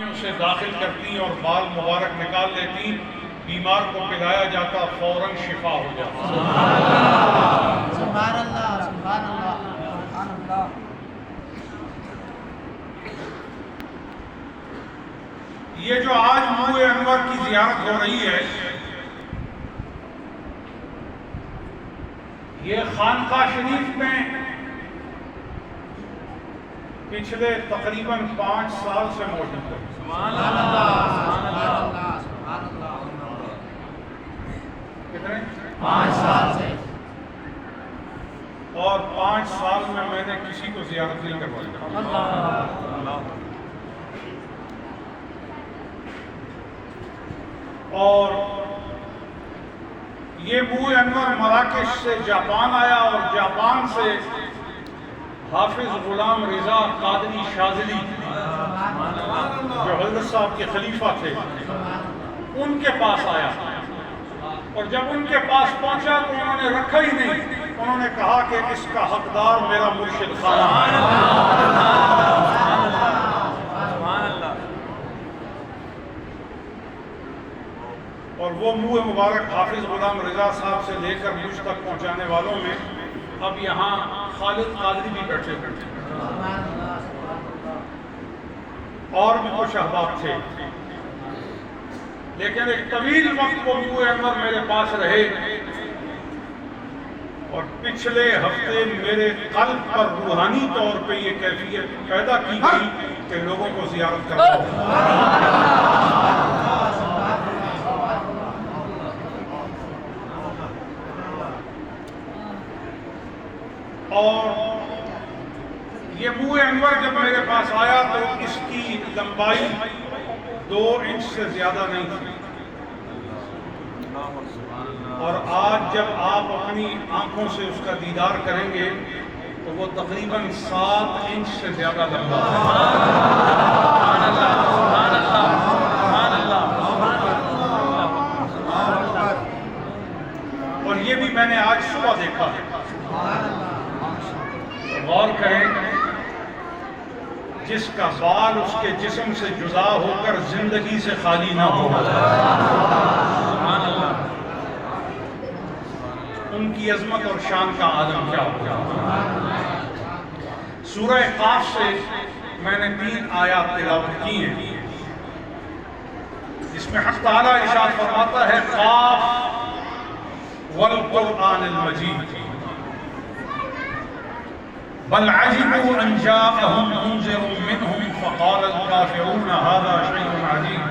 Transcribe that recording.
اسے داخل کرتی اور بال مبارک نکال لیتی، بیمار کو پلایا جاتا، فوراً شفا ہو جاتا۔ سبحان اللہ، سبحان اللہ، سبحان اللہ۔ یہ جو آج منہ انور کی زیارت ہو رہی ہے، یہ خانقاہ شریف میں پچھلے تقریباً 5 سال سے موجود ہے۔ سبحان اللہ، سبحان اللہ، سبحان اللہ۔ کتنے؟ 5 سال سے۔ اور 5 سال میں نے کسی کو زیارت نہیں کروائی۔ اور یہ منہ انور مراکش سے جاپان آیا، اور جاپان سے حافظ غلام رضا قادری شاذلی جو حضرت صاحب کے خلیفہ تھے، ان کے پاس آیا، اور جب ان کے پاس پہنچا تو انہوں نے رکھا ہی نہیں، انہوں نے کہا کہ اس کا حقدار میرا مرشد خانہ ہے۔ اور وہ منہ مبارک حافظ غلام رضا صاحب سے لے کر مجھ تک پہنچانے والوں میں اب یہاں خالد قادری بھی بیٹھے اور بھی کچھ احباب تھے، لیکن ایک طویل وقت وہ منہ انور میرے پاس رہے، اور پچھلے ہفتے میرے قلب پر روحانی طور پہ یہ کیفیت پیدا کی گئی کہ لوگوں کو زیارت کرتا ہوں۔ اور یہ منہ انور جب میرے پاس آیا تو اس کی لمبائی 2 انچ سے زیادہ نہیں تھی، اور آج جب آپ اپنی آنکھوں سے اس کا دیدار کریں گے تو وہ تقریباً 7 انچ سے زیادہ لمبا ہے، اور یہ بھی میں نے آج صبح دیکھا ہے۔ غور کریں، جس کا بال اس کے جسم سے جدا ہو کر زندگی سے خالی نہ ہو، ان کی عظمت اور شان کا عالم کیا ہوگا۔ سورہ قاف سے میں نے 3 آیات تلاوت کی ہیں، جس میں حق تعالیٰ ارشاد فرماتا ہے قاف والقرآن المجید بل عجبوا ان جاءهم منذر منهم فقال الكافرون هذا شيء عجيب۔